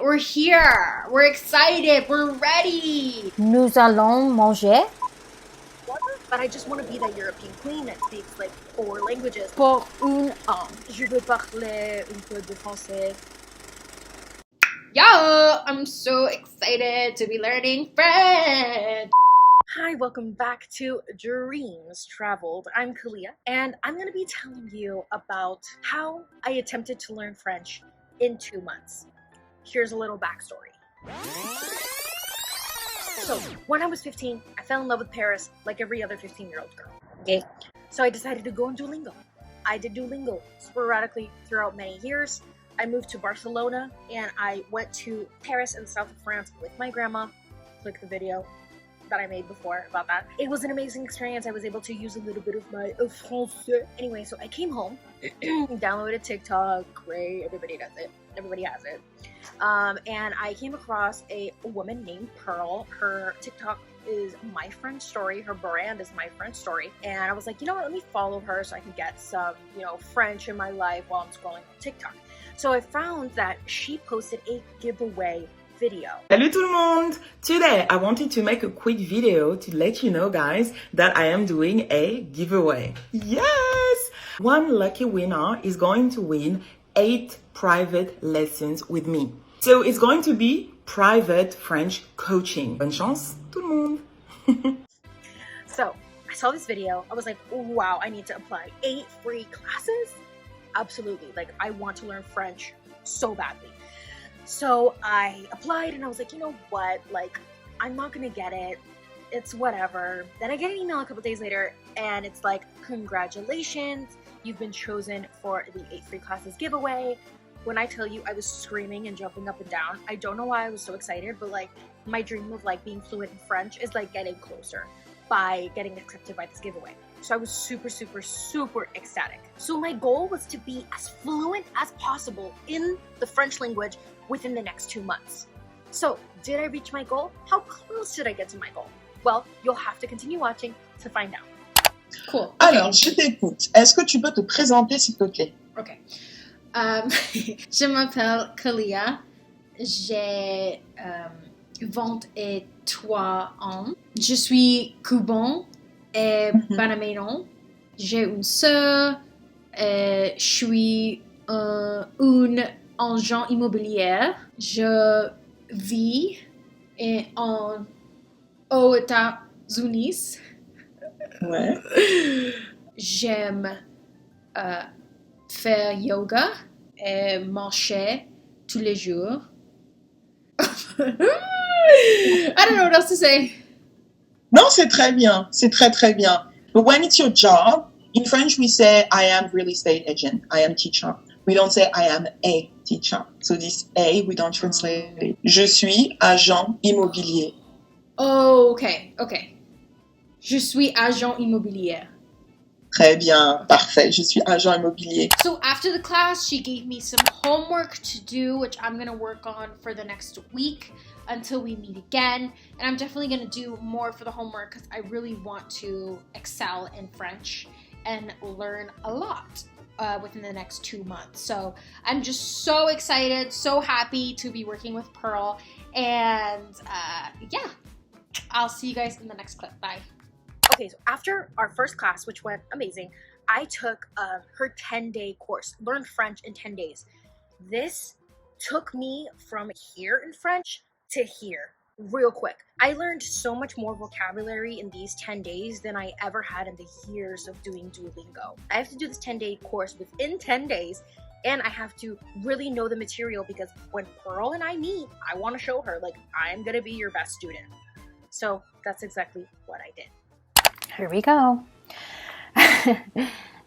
We're here. We're excited. We're ready. Nous allons manger. But I just want to be that European queen that speaks like 4 languages. Pour une an. Je veux parler un peu de français. Yo, I'm so excited to be learning French. Hi, welcome back to Dreams Traveled. I'm Kaliah, and I'm going to be telling you about how I attempted to learn French in 2 months. Here's a little backstory. So, when I was 15, I fell in love with Paris like every other 15-year-old girl. Okay? So I decided to go on Duolingo. I did Duolingo sporadically throughout many years. I moved to Barcelona, and I went to Paris in the south of France with my grandma. Click the video that I made before about that. It was an amazing experience. I was able to use a little bit of my français. Anyway, so I came home, downloaded TikTok. Great, everybody does it. Everybody has it. And I came across a woman named Pearl. Her TikTok is My French Story. Her brand is My French Story. And I was like, you know what, let me follow her so I can get some, French in my life while I'm scrolling on TikTok. So I found that she posted a giveaway video. Salut tout le monde! Today I wanted to make a quick video to let you know, guys, that I am doing a giveaway. Yes! One lucky winner is going to win 8 private lessons with me. So it's going to be private French coaching. Bonne chance, tout le monde! So I saw this video. I was like, oh, wow, I need to apply 8 free classes? Absolutely. Like, I want to learn French so badly. So I applied and I was like, you know what? Like, I'm not going to get it. It's whatever. Then I get an email a couple days later and it's like, congratulations. You've been chosen for the 8 free classes giveaway. When I tell you I was screaming and jumping up and down, I don't know why I was so excited, but like my dream of like being fluent in French is like getting closer by getting accepted by this giveaway. So I was super, super, super ecstatic. So my goal was to be as fluent as possible in the French language within the next 2 months. So did I reach my goal? How close did I get to my goal? Well, you'll have to continue watching to find out. Cool. Alors, je t'écoute. Est-ce que tu peux te présenter, s'il te plaît? Okay. Je m'appelle Kaliah. J'ai 23 ans. Je suis cuban et panamanian. J'ai une sœur. Je suis une agent immobilier. Je vis aux États-Unis. Ouais. J'aime faire yoga et marcher tous les jours. I don't know what else to say. Non, c'est très bien. C'est très, très bien. But when it's your job, in French we say, I am real estate agent. I am teacher. We don't say, I am a teacher. So this A, we don't translate it. Je suis agent immobilier. Oh, okay. Je suis agent immobilier. Très bien. Parfait. Je suis agent immobilier. So after the class, she gave me some homework to do, which I'm going to work on for the next week until we meet again. And I'm definitely going to do more for the homework because I really want to excel in French and learn a lot within the next 2 months. So I'm just so excited, so happy to be working with Pearl. And yeah, I'll see you guys in the next clip. Bye. Okay, so after our first class, which went amazing, I took her 10-day course, learned French in 10 days. This took me from here in French to here real quick. I learned so much more vocabulary in these 10 days than I ever had in the years of doing Duolingo. I have to do this 10-day course within 10 days, and I have to really know the material because when Pearl and I meet, I want to show her, like, I'm going to be your best student. So that's exactly what I did. Here we go.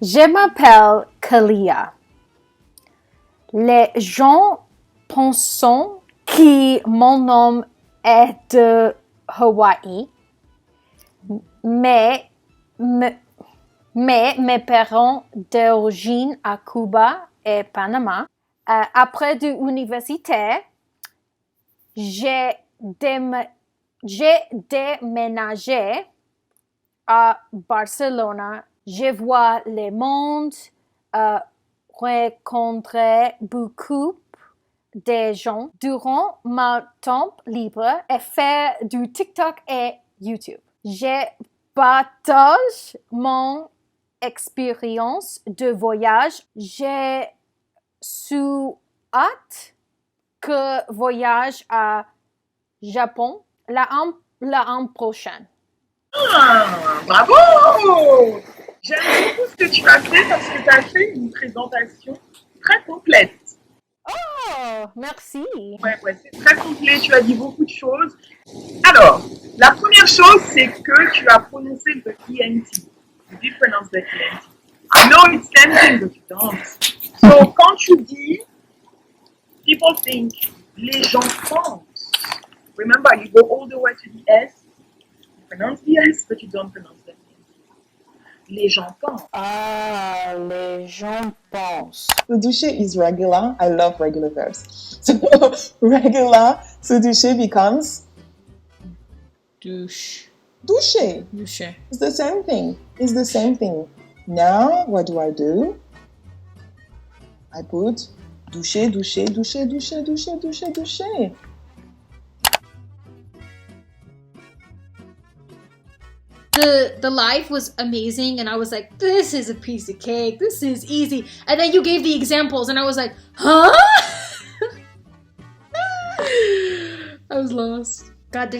Je m'appelle Kaliah. Les gens pensent que mon nom est de Hawaï, mais mes parents d'origine à Cuba et Panama. Après de l'université, j'ai déménagé à Barcelona. Je vois le monde, rencontrer beaucoup des gens durant mon temps libre et faire du TikTok et YouTube. Je partage mon expérience de voyage. J'ai hâte que voyage à Japon l'an prochain. Ah, bravo! J'aime beaucoup ce que tu as fait parce que tu as fait une présentation très complète. Oh, merci. Ouais, c'est très complet, tu as dit beaucoup de choses. Alors, la première chose, c'est que tu as prononcé le ENT. You did pronounce the ENT. I know it's tempting, but you don't. So, quand tu dis, people think, les gens pensent. Remember, you go all the way to the S, you pronounce the S, but you don't pronounce the ENT. Les gens pensent. Ah, les gens pensent. Se doucher is regular. I love regular verbs. So regular, se doucher becomes Douche. doucher. Douche. It's the same thing. It's the same thing. Now, what do? I put doucher, doucher, doucher, doucher, doucher, doucher, doucher. The live was amazing, and I was like, this is a piece of cake. This is easy. And then you gave the examples, and I was like, huh? I was lost. God,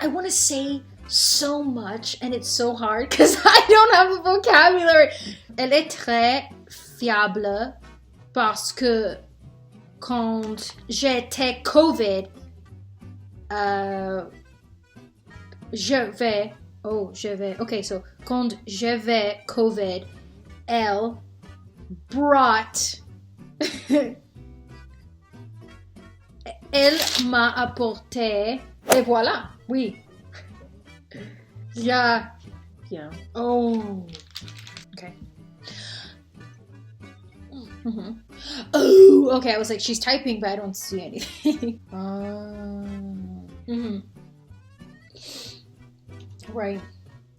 I want to say so much, and it's so hard because I don't have a vocabulary. Elle est très fiable parce que quand j'étais COVID, okay, so quand j'avais COVID, elle brought, elle m'a apporté, et voilà, oui. Yeah. Oh. Okay. Mm-hmm. Oh, okay, I was like, she's typing, but I don't see anything. Mm-hmm. Right.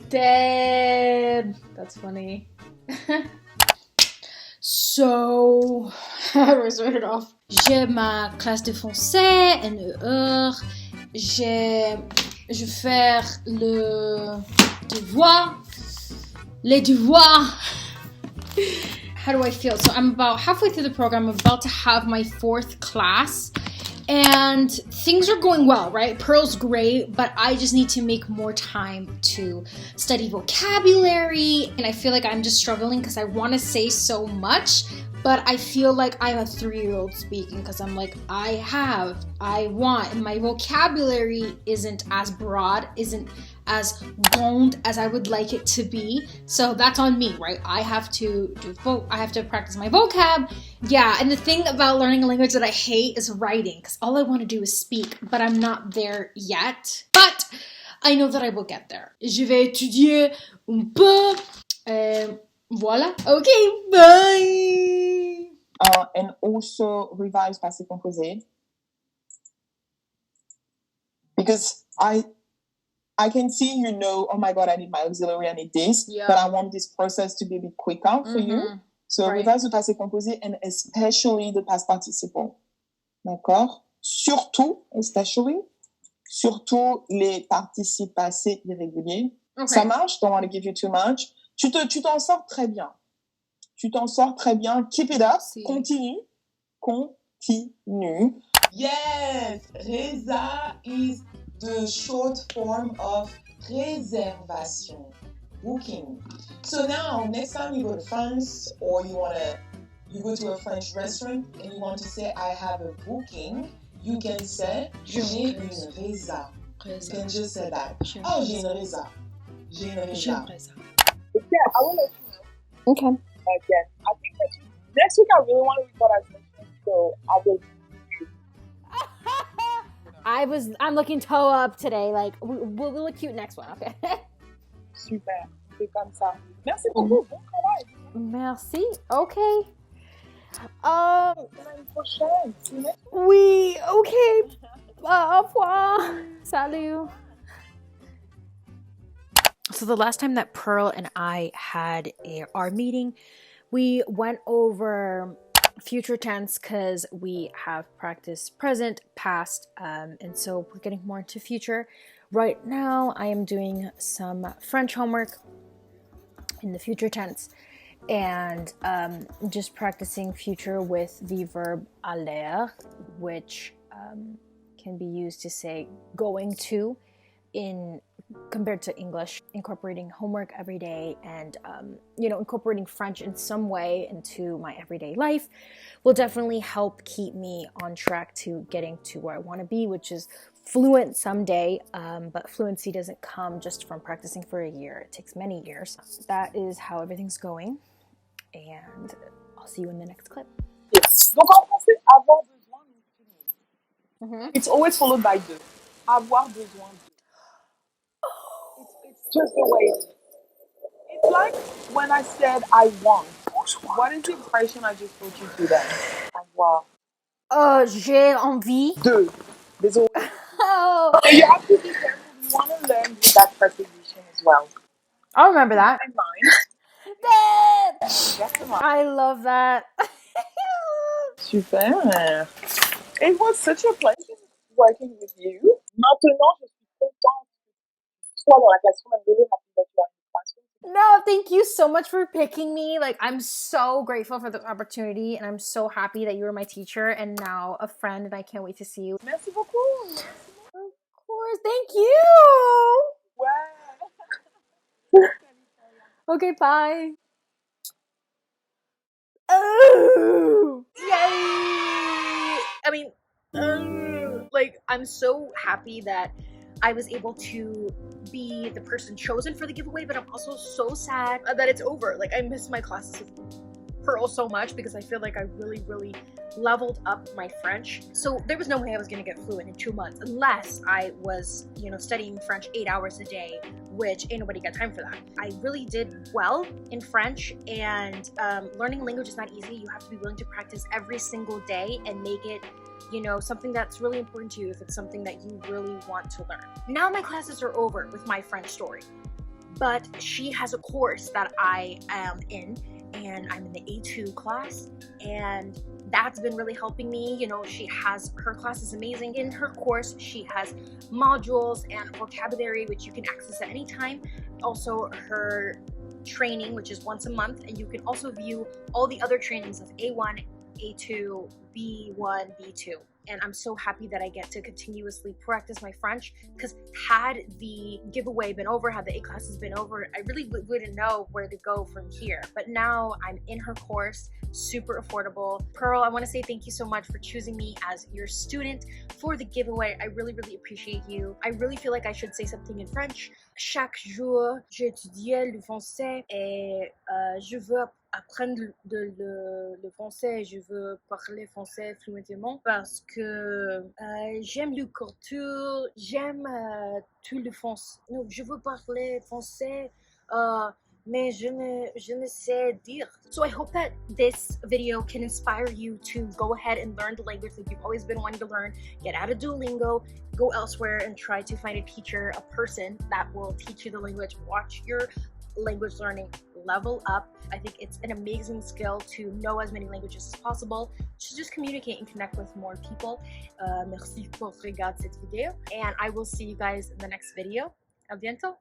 Dead. That's funny. So, how do I start it off? J'ai ma classe de français, NER. Je fais les devoirs. How do I feel? So I'm about halfway through the program. I'm about to have my 4th class. And things are going well, right? Pearl's great, but I just need to make more time to study vocabulary. And I feel like I'm just struggling because I want to say so much, but I feel like I'm a 3-year-old speaking because I'm like, I want, and my vocabulary isn't as broad, isn't as grand as I would like it to be. So that's on me, right? I have to practice my vocab. Yeah, and the thing about learning a language that I hate is writing, because all I want to do is speak, but I'm not there yet. But I know that I will get there. Je vais étudier un peu. Voilà. Okay, bye. And also revise passé composé. Because I can see, oh my God, I need my auxiliary, I need this, but I want this process to be a bit quicker for you. So revise le passé composé and especially the past participle. D'accord? Surtout les participes passés irréguliers. Okay. Ça marche, don't want to give you too much. Tu t'en sors très bien. Keep it up. Si. Continue. Yes, Reza is the short form of réservation, booking. So now, next time you go to France or you go to a French restaurant and you want to say, I have a booking, you can say, j'ai une résa. You can just say that. Oh, j'ai une résa. Okay, I will let you know. Okay. Again, I think next week I really want to record our session, so I will. I'm looking toe up today. Like we'll look cute next one. Okay. Super. C'est comme ça. Merci beaucoup. Bon travail. Merci. Okay. L'année prochaine. Oui. Okay. Au revoir. Salut. So the last time that Pearl and I had our meeting, we went over future tense because we have practiced present, past, and so we're getting more into future. Right now, I am doing some French homework in the future tense and just practicing future with the verb aller, which can be used to say going to in compared to English, incorporating homework every day and incorporating French in some way into my everyday life will definitely help keep me on track to getting to where I want to be, which is fluent someday, but fluency doesn't come just from practicing for a year. It takes many years. That is how everything's going, and I'll see you in the next clip. Yes. Donc en français, avoir besoin means to need. It's always followed by de. Avoir besoin de. It's just the way it is. It's like when I said I want. What is the expression I just taught you today? Avoir. J'ai envie. De. There's always. Oh. So you have to be careful. You want to learn with that preposition as well. I'll remember that. In mind. I love that. Super. It was such a pleasure working with you. Maintenant, je suis contente que tu sois dans la classroom. I'm really happy that you are in the classroom. No, thank you so much for picking me. Like, I'm so grateful for the opportunity, and I'm so happy that you were my teacher and now a friend, and I can't wait to see you. Merci beaucoup. Of course, thank you. Ouais. Okay, bye. Oh, Yay! I mean, like, I'm so happy that I was able to be the person chosen for the giveaway, but I'm also so sad that it's over. Like, I miss my classes with Pearl so much because I feel like I really, really leveled up my French. So there was no way I was gonna get fluent in 2 months unless I was, studying French 8 hours a day, which ain't nobody got time for that. I really did well in French, and learning a language is not easy. You have to be willing to practice every single day and make it something that's really important to you if it's something that you really want to learn. Now my classes are over with my French story, but she has a course that I am in, and I'm in the A2 class, and that's been really helping me. Her class is amazing. In her course, she has modules and vocabulary, which you can access at any time. Also, her training, which is once a month, and you can also view all the other trainings of A1, A2, B1, B2. And I'm so happy that I get to continuously practice my French, because had the giveaway been over, had the A classes been over, I really wouldn't know where to go from here. But now I'm in her course, super affordable. Pearl, I want to say thank you so much for choosing me as your student for the giveaway. I really, really appreciate you. I really feel like I should say something in French. Chaque jour, j'étudiais le français et je veux apprendre le français, je veux parler français fluentement parce que j'aime la culture, j'aime tout le français. Non, je veux parler français, mais je ne sais dire. So I hope that this video can inspire you to go ahead and learn the language that you've always been wanting to learn. Get out of Duolingo, go elsewhere and try to find a teacher, a person that will teach you the language. Watch your language learning level up. I think it's an amazing skill to know as many languages as possible, to just communicate and connect with more people. Merci pour regarder cette vidéo, and I will see you guys in the next video. À bientôt.